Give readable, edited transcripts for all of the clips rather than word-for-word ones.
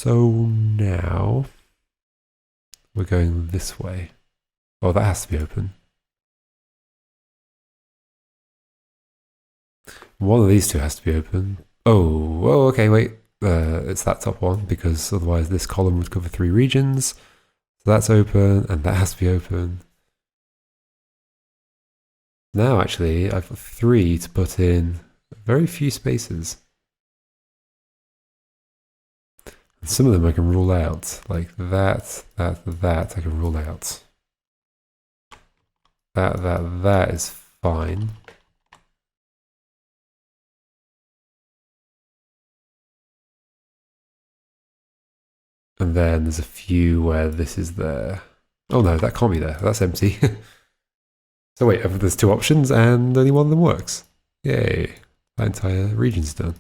So now we're going this way. Oh, that has to be open. One of these two has to be open. Oh, okay, wait. It's that top one, because otherwise this column would cover 3 regions. So that's open, and that has to be open. Now, actually, I've got 3 to put in very few spaces. And some of them I can rule out, like that I can rule out. That is fine. And then there's a few where this is there. Oh no, that can't be there. That's empty. So wait, there's 2 options and only one of them works. Yay, that entire region's done.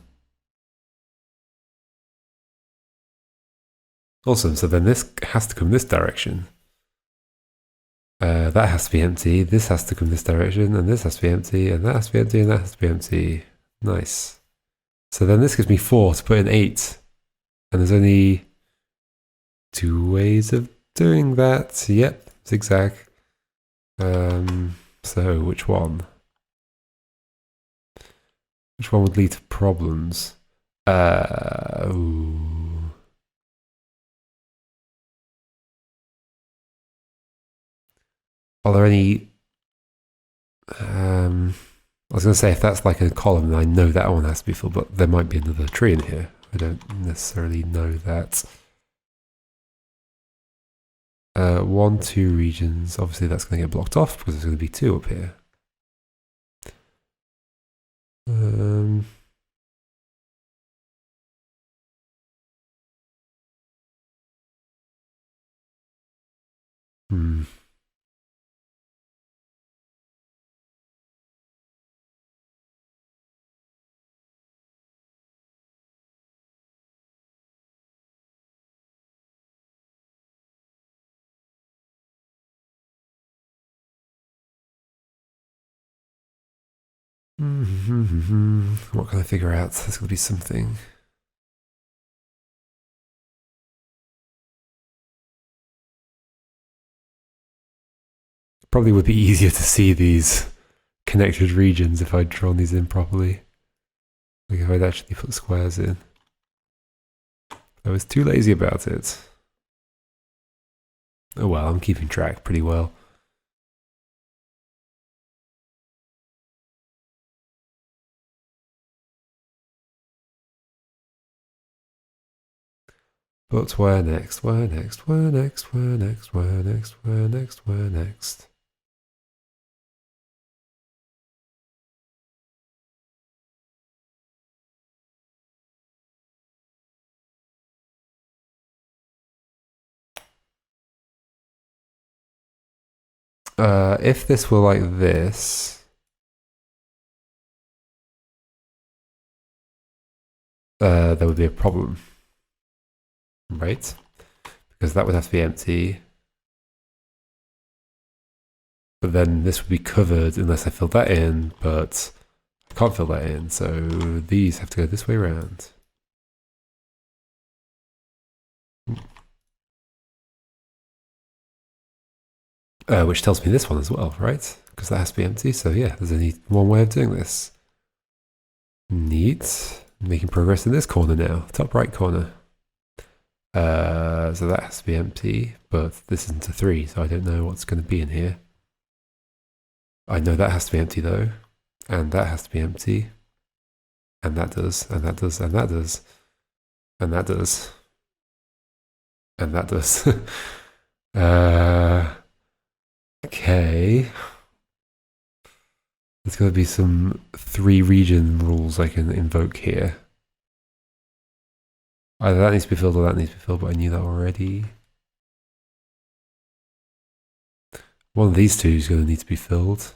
Awesome, so then this has to come this direction. That has to be empty, this has to come this direction, and this has to be empty, and that has to be empty, and that has to be empty. Nice. So then this gives me 4 to put in 8. And there's only 2 ways of doing that. Yep, zigzag. So which one? Which one would lead to problems? Ooh. Are there any... I was going to say if that's like a column, then I know that one has to be filled, but there might be another tree in here. I don't necessarily know that. 1, 2 regions. Obviously, that's going to get blocked off because there's going to be 2 up here. What can I figure out? There's going to be something. Probably would be easier to see these connected regions if I'd drawn these in properly. Like if I'd actually put squares in. I was too lazy about it. Oh well, I'm keeping track pretty well. But where next? Where next? Where next? Where next? Where next? Where next? Where next? If this were like this, there would be a problem, right? Because that would have to be empty. But then this would be covered unless I filled that in, but I can't fill that in, so these have to go this way around. Which tells me this one as well, right? Because that has to be empty, so yeah, there's only one way of doing this. Neat. Making progress in this corner now, top right corner. So that has to be empty, but this isn't a 3, so I don't know what's going to be in here. I know that has to be empty though, and that has to be empty, and that does, and that does, and that does, and that does, and that does. Okay. There's going to be some 3 region rules I can invoke here. Either that needs to be filled or that needs to be filled, but I knew that already. One of these 2 is going to need to be filled.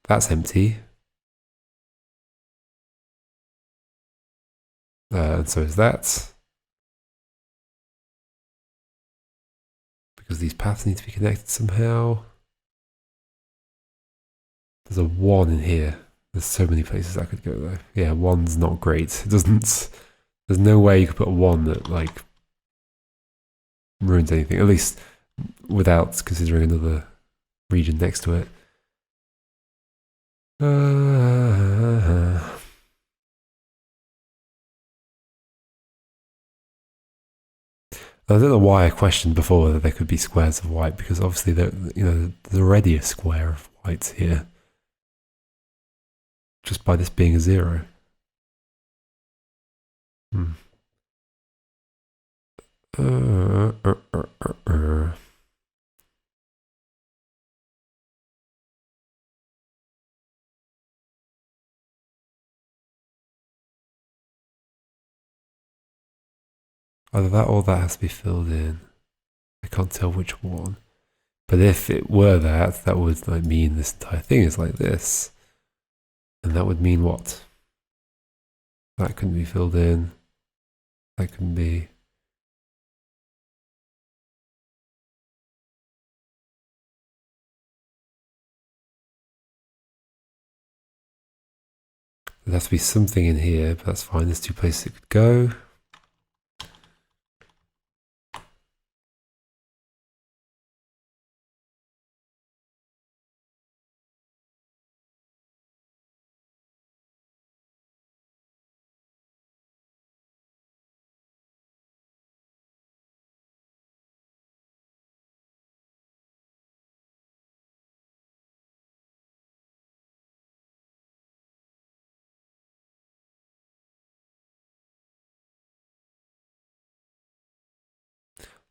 That's empty. And so is that. Because these paths need to be connected somehow. There's a 1 in here. There's so many places I could go though. Yeah, 1's not great. It doesn't There's no way you could put a 1 that, like, ruins anything, at least without considering another region next to it. I don't know why I questioned before whether there could be squares of white, because obviously there's already a square of white here, just by this being a 0. Either that or that has to be filled in. I can't tell which one. But if it were that, that would like mean this entire thing is like this. And that would mean what? That couldn't be filled in. That couldn't be. There has to be something in here, but that's fine. There's 2 places it could go.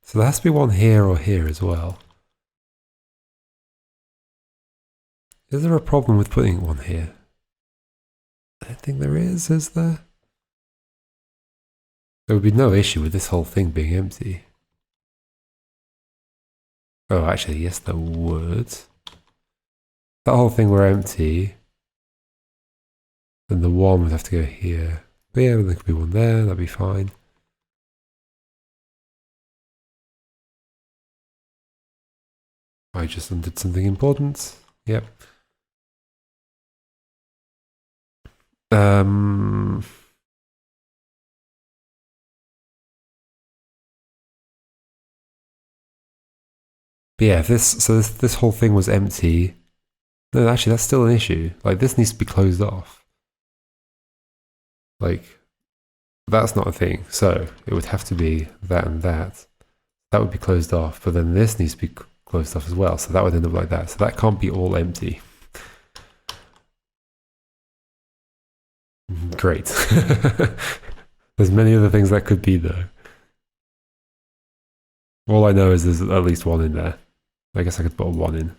So there has to be one here or here as well. Is there a problem with putting one here? I don't think there is there? There would be no issue with this whole thing being empty. Oh, actually, yes, there would. That whole thing were empty, then the 1 would have to go here. But yeah, there could be one there, that'd be fine. I just undid something important. Yep. But yeah, if this whole thing was empty, no, actually that's still an issue. Like this needs to be closed off. Like that's not a thing. So it would have to be that and that. That would be closed off, but then this needs to be closed off as well. So that would end up like that. So that can't be all empty. Great. There's many other things that could be though. All I know is there's at least 1 in there. I guess I could put a 1 in.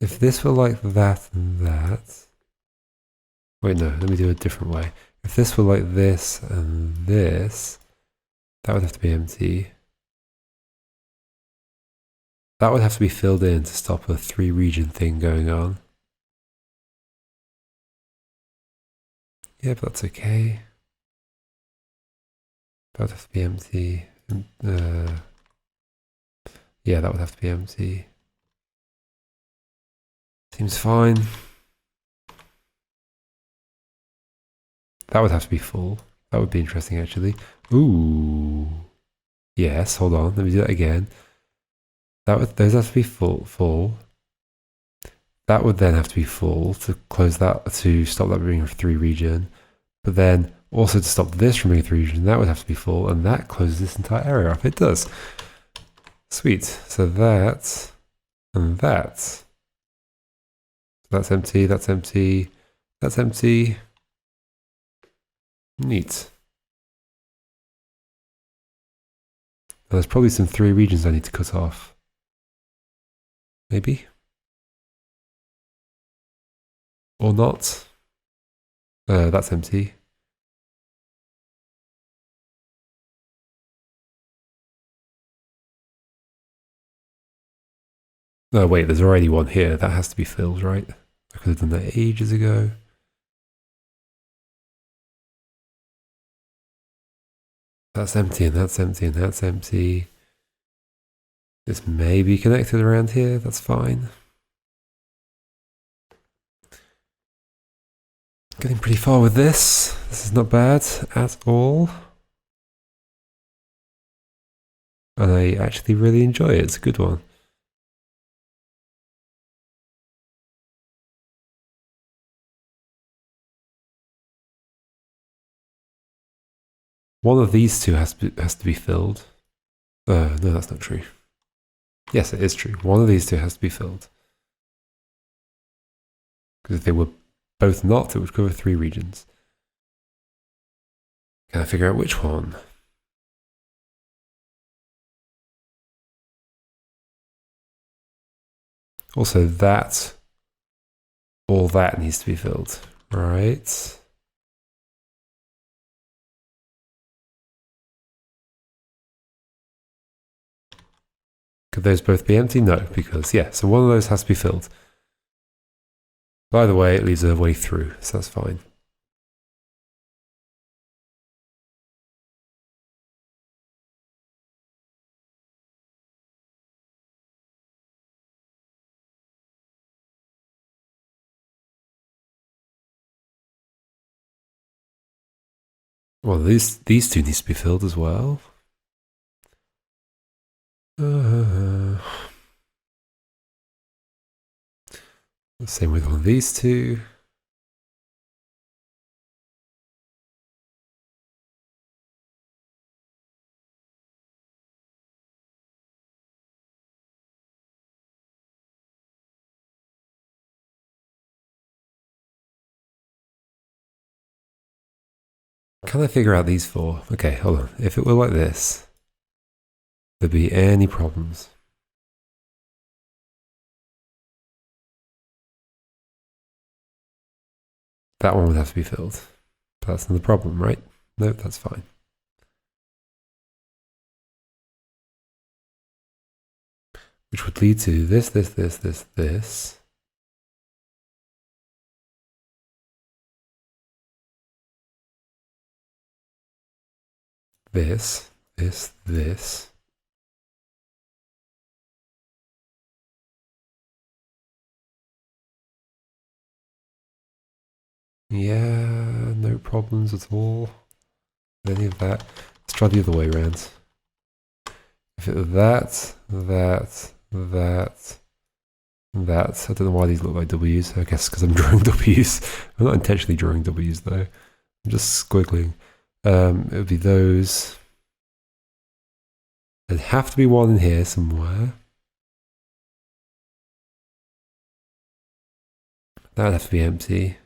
If this were like that and that... Wait, no, let me do it a different way. If this were like this and this, that would have to be empty. That would have to be filled in to stop a 3 region thing going on. Yeah, but that's okay. That would have to be empty. Yeah, that would have to be empty. Seems fine. That would have to be full. That would be interesting, actually. Ooh. Yes, hold on. Let me do that again. Those have to be full. That would then have to be full to close that, to stop that being a 3 region. But then also to stop this from being a 3 region, that would have to be full, and that closes this entire area off. It does. Sweet. So that and that. That's empty, that's empty. That's empty. Neat. There's probably some 3 regions I need to cut off. Maybe? Or not? That's empty. No, wait, there's already one here. That has to be filled, right? I could have done that ages ago. That's empty, and that's empty, and that's empty. This may be connected around here. That's fine. Getting pretty far with this. This is not bad at all. And I actually really enjoy it. It's a good one. One of these two has to be filled. No, that's not true. Yes, it is true. One of these two has to be filled. Because if they were both not, it would cover 3 regions. Can I figure out which one? Also, all that needs to be filled, right? Could those both be empty? No, because, yeah, so one of those has to be filled. By the way, it leaves a way through, so that's fine. Well, these two needs to be filled as well. Same with one of these two. Can I figure out these 4? Okay, hold on. If it were like this, there'd be any problems. That one would have to be filled. But that's not the problem, right? No, that's fine. Which would lead to this. This. Yeah, no problems at all. Any of that. Let's try the other way around. If it were that. I don't know why these look like W's. I guess because I'm drawing W's. I'm not intentionally drawing W's though. I'm just squiggling. It would be those. There'd have to be one in here somewhere. That would have to be empty.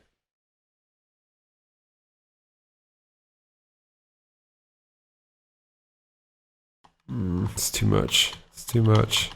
It's too much. It's too much.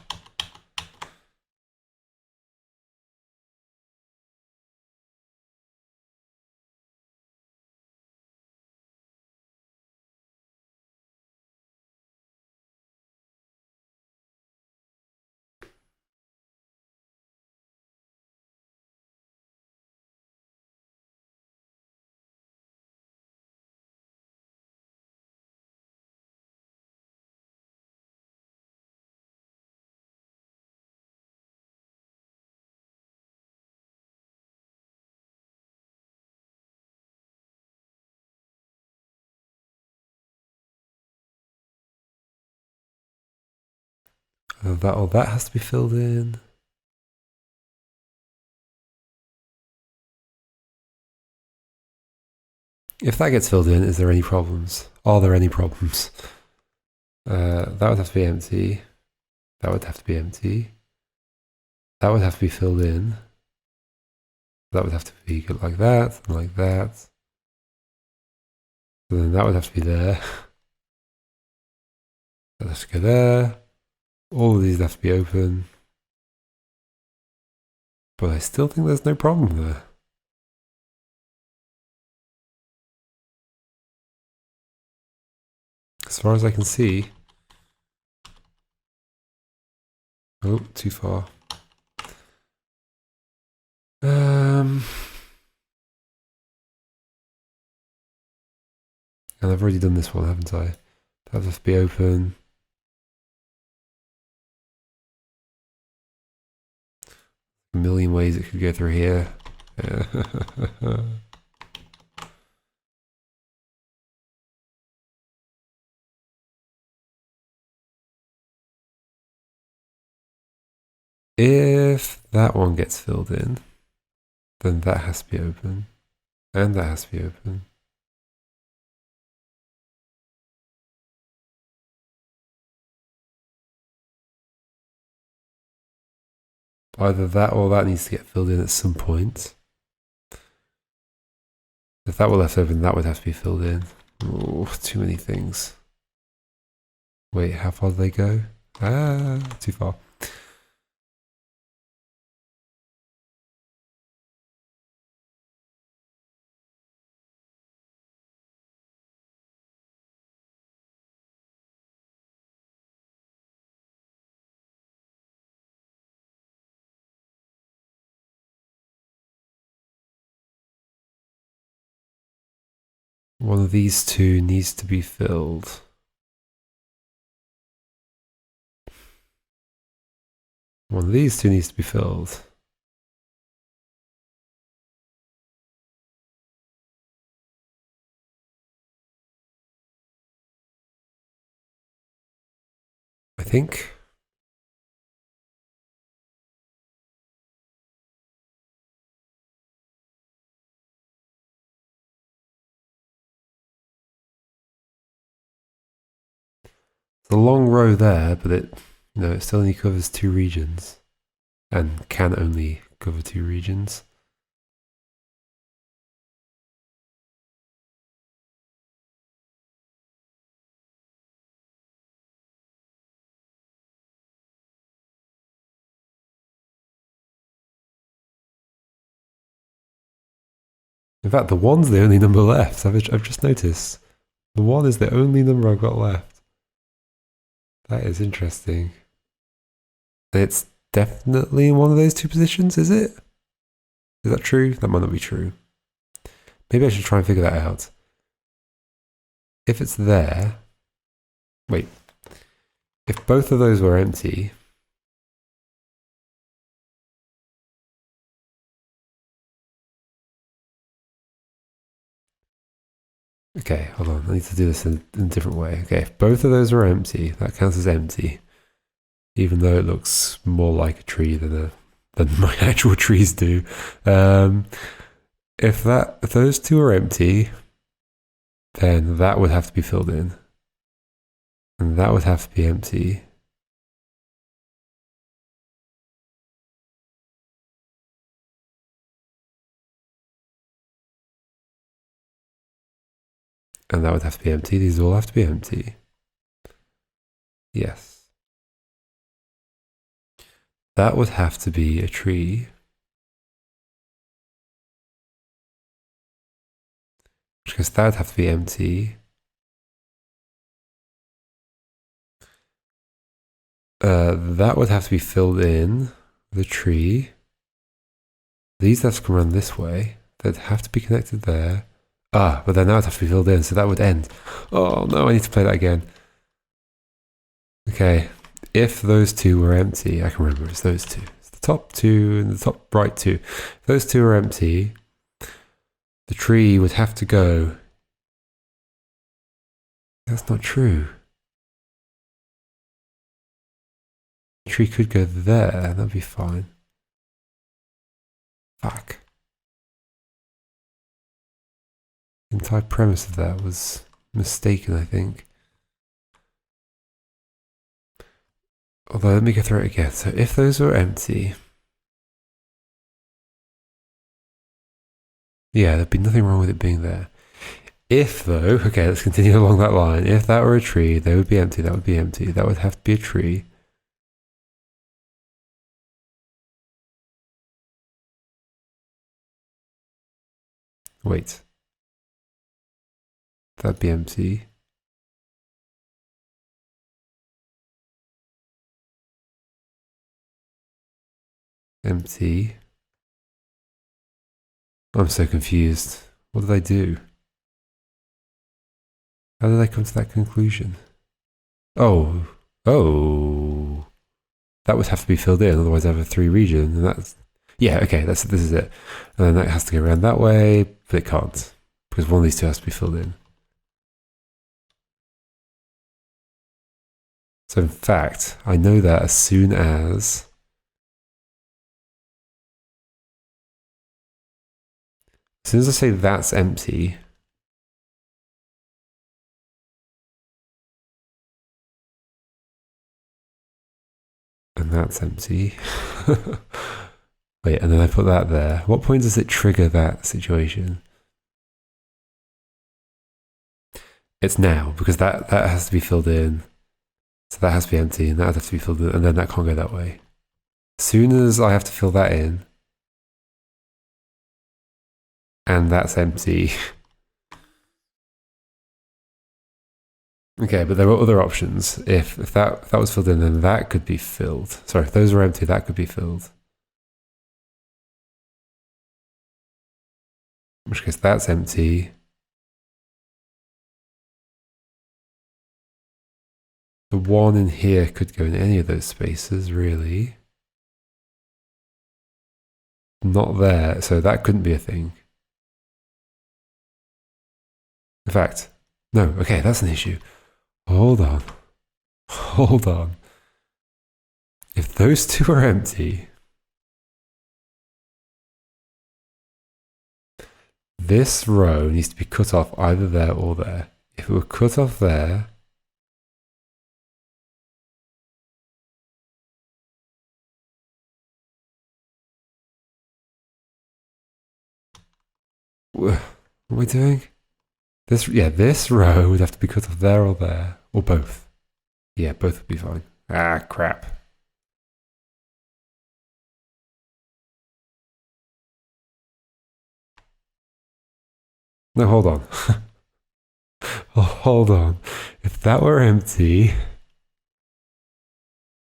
That has to be filled in. If that gets filled in, is there any problems? Are there any problems? That would have to be empty. That would have to be empty. That would have to be filled in. That would have to be like that, and like that. So then that would have to be there. That has to go there. All of these have to be open. But I still think there's no problem there. As far as I can see. Oh, too far. And I've already done this one, haven't I? That has to be open. A million ways it could go through here. If that one gets filled in, then that has to be open. And that has to be open. Either that or that needs to get filled in at some point. If that were left open, that would have to be filled in. Oh, too many things. Wait, how far do they go? Ah, too far. One of these two needs to be filled. One of these two needs to be filled. I think. It's a long row there, but it still only covers 2 regions. And can only cover 2 regions. In fact, the 1's the only number left. I've just noticed. The 1 is the only number I've got left. That is interesting. It's definitely in one of those 2 positions, is it? Is that true? That might not be true. Maybe I should try and figure that out. If it's there... Wait. If both of those were empty... Okay, hold on. I need to do this in a different way. Okay, if both of those are empty, that counts as empty. Even though it looks more like a tree than my actual trees do. If those 2 are empty, then that would have to be filled in. And that would have to be empty. And that would have to be empty. These all have to be empty. Yes. That would have to be a tree. Because that would have to be empty. That would have to be filled in. The tree. These have to come around this way. They'd have to be connected there. Ah, but then that would have to be filled in, so that would end. Oh no, I need to play that again. Okay, if those 2 were empty, I can remember it's those 2. It's the top 2 and the top right 2. If those 2 are empty, the tree would have to go. That's not true. The tree could go there, that'd be fine. Fuck. The entire premise of that was mistaken, I think. Although, let me go through it again. So if those were empty, Yeah, there'd be nothing wrong with it being there. If though, okay, let's continue along that line. If that were a tree, they would be empty, that would be empty. That would have to be a tree. Wait. That'd be empty. Empty. I'm so confused. What did I do? How did I come to that conclusion? Oh. That would have to be filled in, otherwise I have a 3 region, and that's... Yeah, okay, this is it. And then that has to go around that way, but it can't, because one of these two has to be filled in. So in fact, I know that as soon as I say that's empty, and that's empty. Wait, and then I put that there. What point does it trigger that situation? It's now, because that has to be filled in. So that has to be empty, and that has to be filled in, and then that can't go that way. As soon as I have to fill that in, and that's empty. Okay, but there are other options. If that was filled in, then that could be filled. Sorry, if those are empty, that could be filled. In which case, that's empty. The one in here could go in any of those spaces, really. Not there, so that couldn't be a thing. In fact, no, okay, that's an issue. Hold on. Hold on. If those two are empty, this row needs to be cut off either there or there. If it were cut off there, what am I doing? This row would have to be cut off there or there, or both. Yeah, both would be fine. Ah, crap. No, hold on. Oh, hold on. If that were empty,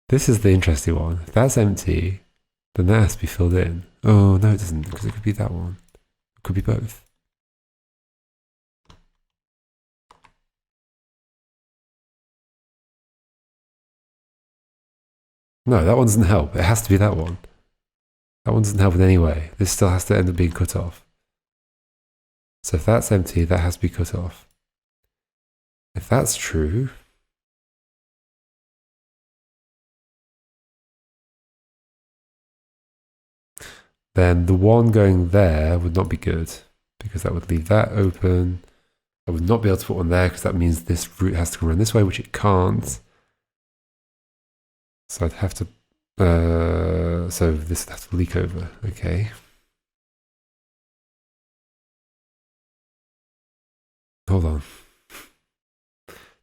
this is the interesting one. If that's empty, then that has to be filled in. Oh, no, it doesn't, because it could be that one. It could be both. No, that one doesn't help. It has to be that one. That one doesn't help in any way. This still has to end up being cut off. So if that's empty, that has to be cut off. If that's true, then the one going there would not be good, because that would leave that open. I would not be able to put one there, because that means this route has to come around this way, which it can't. So I'd have to, so this would have to leak over, okay. Hold on.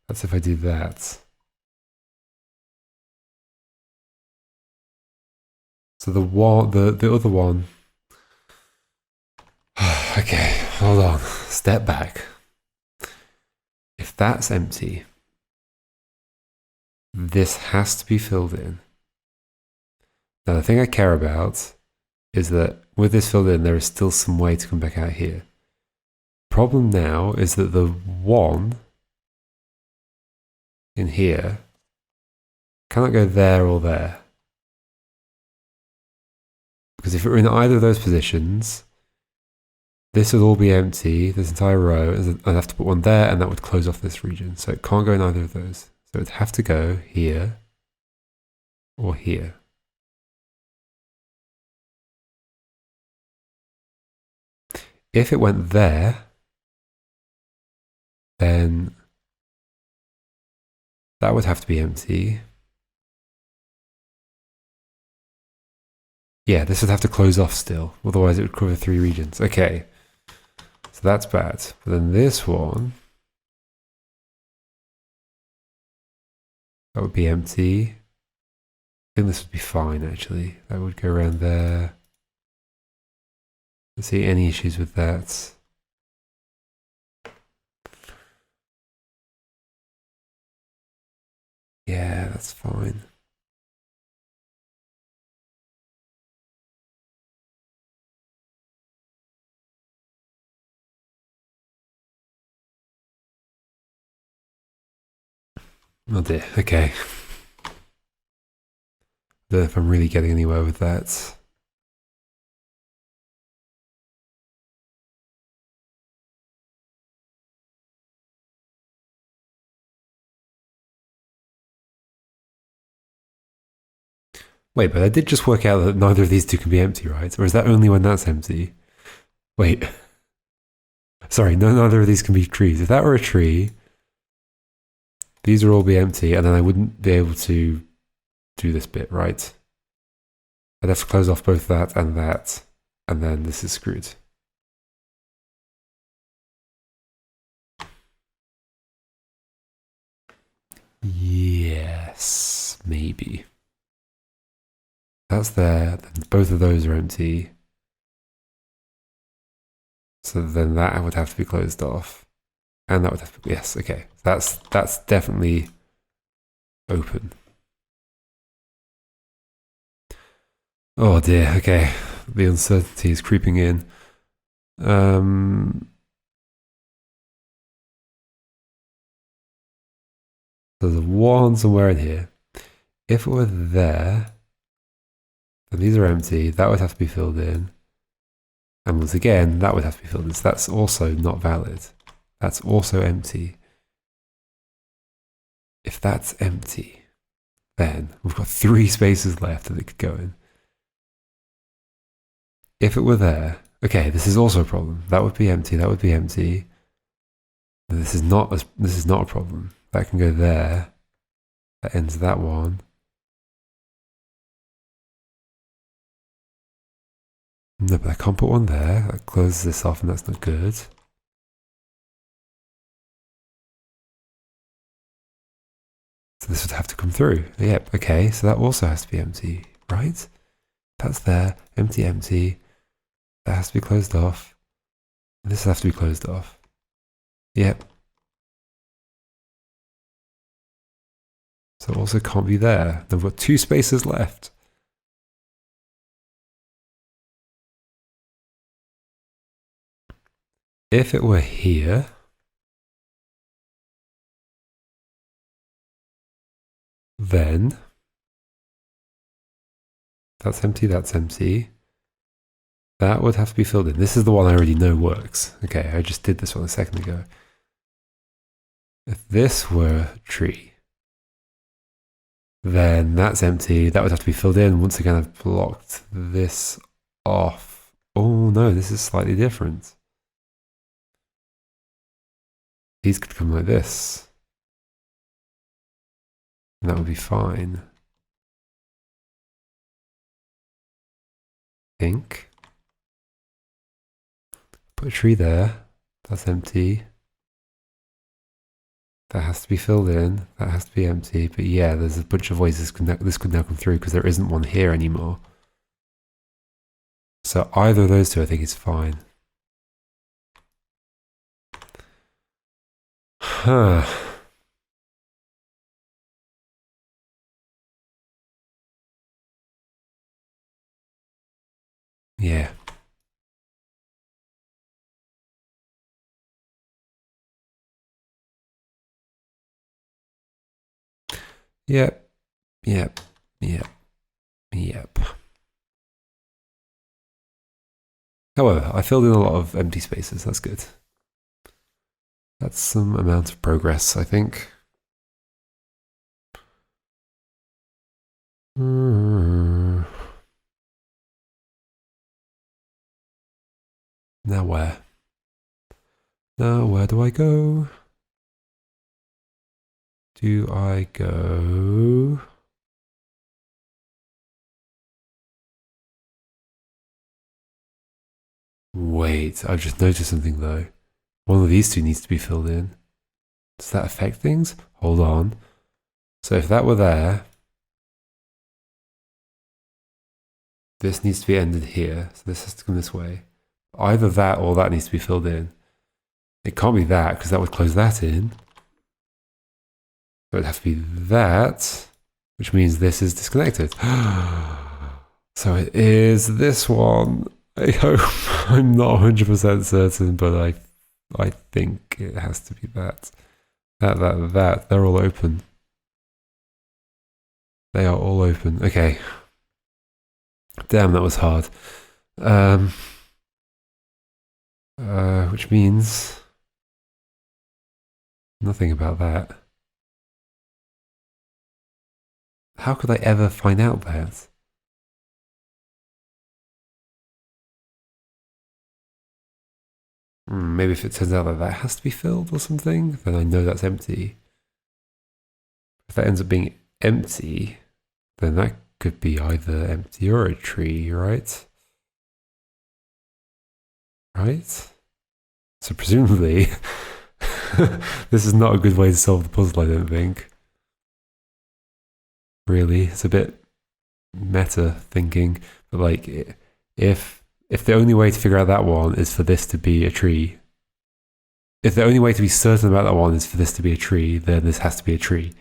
That's if I do that. So the other one. Okay, hold on. Step back. If that's empty, this has to be filled in. Now the thing I care about is that with this filled in, there is still some way to come back out here. Problem now is that the one in here cannot go there or there. Because if it were in either of those positions, this would all be empty, this entire row, and I'd have to put one there, and that would close off this region. So it can't go in either of those. So it'd have to go here or here. If it went there, then that would have to be empty. Yeah, this would have to close off still, otherwise it would cover 3 regions. Okay. So that's bad. But then this one, that would be empty. I think this would be fine, actually. That would go around there. Let's see any issues with that. Yeah, that's fine. Oh dear, okay. I don't know if I'm really getting anywhere with that. Wait, but I did just work out that neither of these two can be empty, right? Or is that only when that's empty? Wait. Sorry, no, neither of these can be trees. If that were a tree, these would all be empty, and then I wouldn't be able to do this bit, right? I'd have to close off both that, and then this is screwed. Yes, maybe. That's there, then both of those are empty. So then that would have to be closed off. And that would have to be, yes, okay. That's definitely open. Oh dear, okay. The uncertainty is creeping in. There's a 1 somewhere in here. If it were there, then these are empty. That would have to be filled in. And once again, that would have to be filled in. So that's also not valid. That's also empty. If that's empty, then we've got 3 spaces left that it could go in. If it were there, okay, this is also a problem. That would be empty. That would be empty. This is not a problem. That can go there. That ends that one. No, but I can't put one there. That closes this off, and that's not good. So this would have to come through. Yep, okay, so that also has to be empty, right? That's there. Empty, empty. That has to be closed off. This has to be closed off. Yep. So it also can't be there. Then we've got 2 spaces left. If it were here, then that's empty, that's empty. That would have to be filled in. This is the one I already know works. Okay, I just did this one a second ago. If this were a tree, then that's empty. That would have to be filled in. Once again, I've blocked this off. Oh no, this is slightly different. These could come like this. And that would be fine. I think. Put a tree there. That's empty. That has to be filled in. That has to be empty. But yeah, there's a bunch of ways this could now come through because there isn't one here anymore. So either of those two I think is fine. Huh. Yeah. Yep. Yep. Yep. Yep. However, I filled in a lot of empty spaces. That's good. That's some amount of progress, I think. Now where? Now where do I go? Do I go? Wait, I've just noticed something though. One of these two needs to be filled in. Does that affect things? Hold on. So if that were there, this needs to be ended here. So this has to come this way. Either that or that needs to be filled in. It can't be that because that would close that in. So it'd have to be that, which means this is disconnected. So it is this one. I hope. I'm not 100% certain, but I think it has to be that. That. They're all open. They are all open. Okay. Damn, that was hard. Which means nothing about that. How could I ever find out that? Maybe if it turns out that that has to be filled or something, then I know that's empty. If that ends up being empty, then that could be either empty or a tree, right? Right? So presumably, this is not a good way to solve the puzzle, I don't think. Really, it's a bit meta thinking, but like, if the only way to figure out that one is for this to be a tree, if the only way to be certain about that one is for this to be a tree, then this has to be a tree.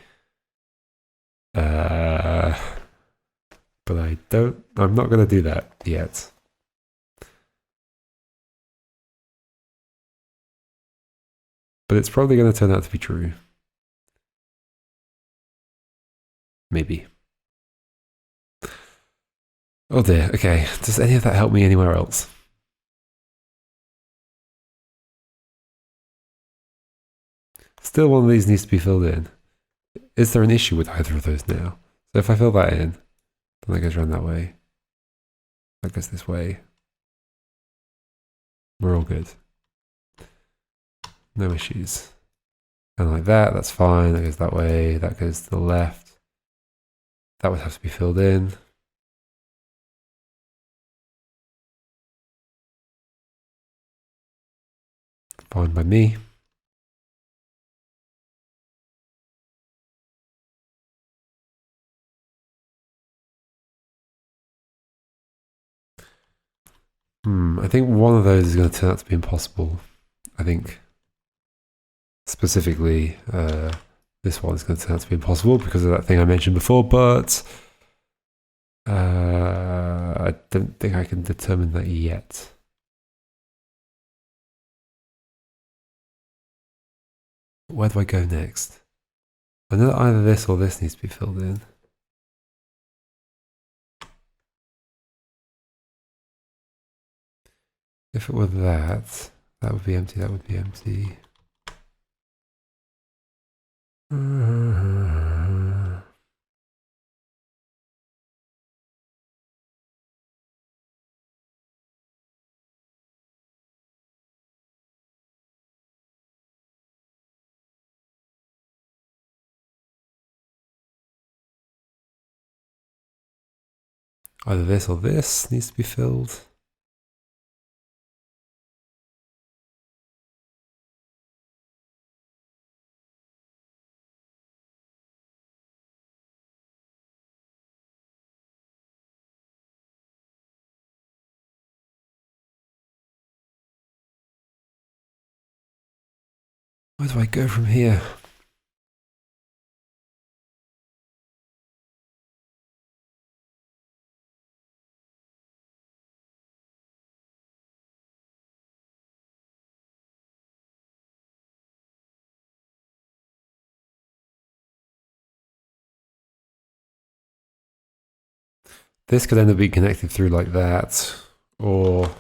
But I'm not going to do that yet. But it's probably going to turn out to be true. Maybe. Oh dear, okay. Does any of that help me anywhere else? Still one of these needs to be filled in. Is there an issue with either of those now? So if I fill that in, then that goes around that way. That goes this way. We're all good. No issues. And like that, that's fine. That goes that way. That goes to the left. That would have to be filled in. Fine by me. I think one of those is going to turn out to be impossible. I think specifically this one is going to turn out to be impossible because of that thing I mentioned before, but I don't think I can determine that yet. Where do I go next? I know that either this or this needs to be filled in. If it were that, that would be empty, that would be empty. Either this or this needs to be filled. Where do I go from here? This could end up being connected through like that, or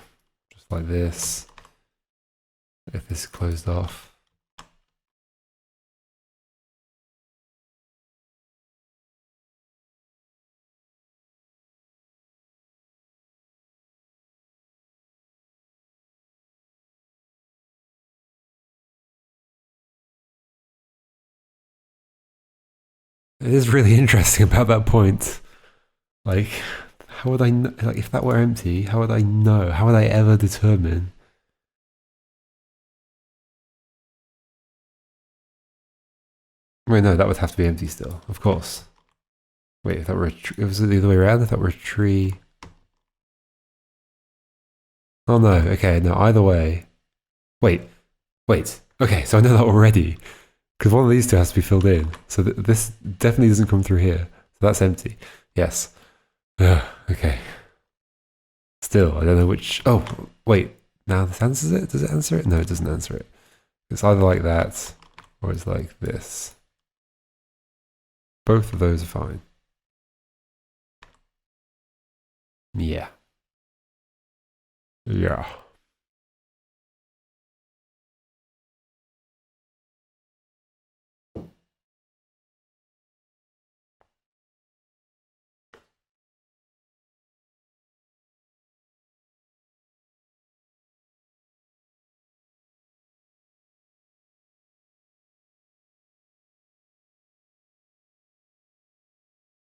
just like this, if this is closed off. It is really interesting about that point. Like, how would I know? Like, if that were empty, how would I know? How would I ever determine? Wait, no, that would have to be empty still, of course. Wait, if that were it was the other way around. If that were a tree. Oh no. Okay, no. Either way. Wait. Okay, so I know that already because one of these two has to be filled in. So this definitely doesn't come through here. So that's empty. Yes. Okay. Still, I don't know which. Oh, wait. Now this answers it? Does it answer it? No, it doesn't answer it. It's either like that or it's like this. Both of those are fine. Yeah. Yeah.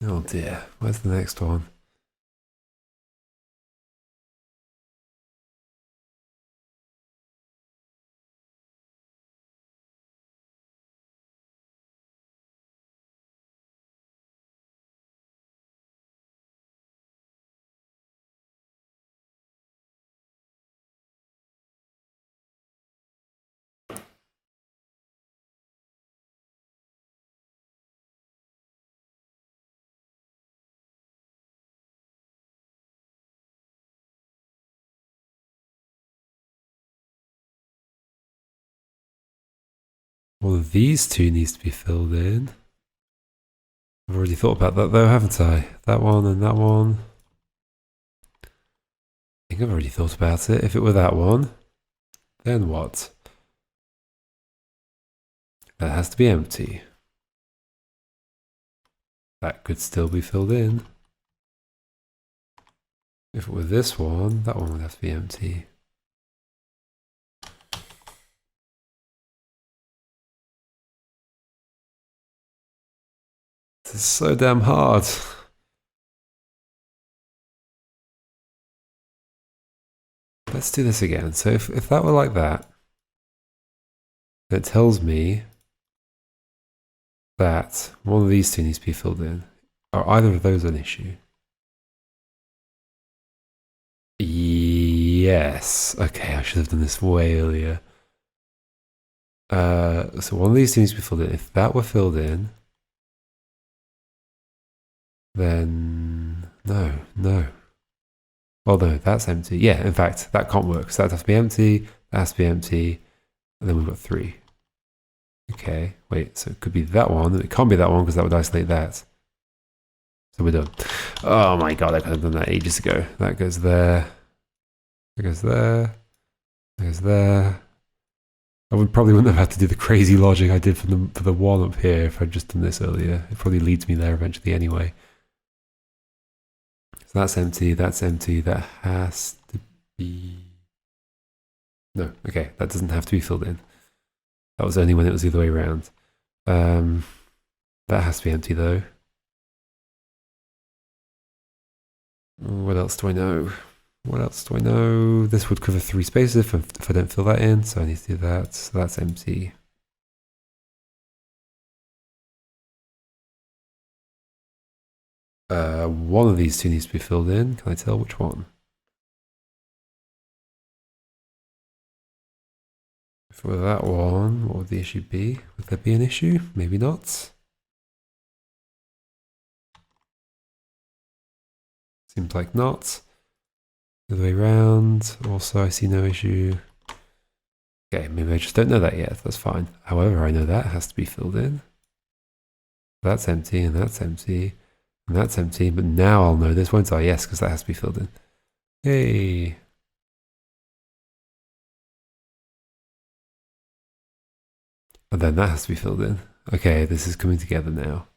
Oh dear. Where's the next one? Well, these two needs to be filled in. I've already thought about that though, haven't I? That one and that one. I think I've already thought about it. If it were that one, then what? That has to be empty. That could still be filled in. If it were this one, that one would have to be empty. This is so damn hard. Let's do this again. So if that were like that, it tells me that one of these two needs to be filled in. Are either of those an issue? Yes. Okay, I should have done this way earlier. So one of these two needs to be filled in. If that were filled in, then no. Well, no, that's empty. Yeah, in fact, that can't work. So that has to be empty, that has to be empty, and then we've got 3. Okay, wait, so it could be that one. It can't be that one because that would isolate that. So we're done. Oh my god, I could have done that ages ago. That goes there. That goes there. That goes there. I probably wouldn't have had to do the crazy logic I did for the one up here if I'd just done this earlier. It probably leads me there eventually anyway. So that's empty, that has to be... No, okay, that doesn't have to be filled in. That was only when it was the other way around. That has to be empty though. What else do I know? What else do I know? This would cover 3 spaces if I don't fill that in, so I need to do that. So that's empty. One of these two needs to be filled in. Can I tell which one? If it were that one, what would the issue be? Would there be an issue? Maybe not. Seems like not. The other way around. Also, I see no issue. Okay, maybe I just don't know that yet. That's fine. However, I know that has to be filled in. That's empty, and that's empty, and that's empty. But now I'll know this, won't I? Yes, because that has to be filled in. Hey. And then that has to be filled in. Okay, this is coming together now.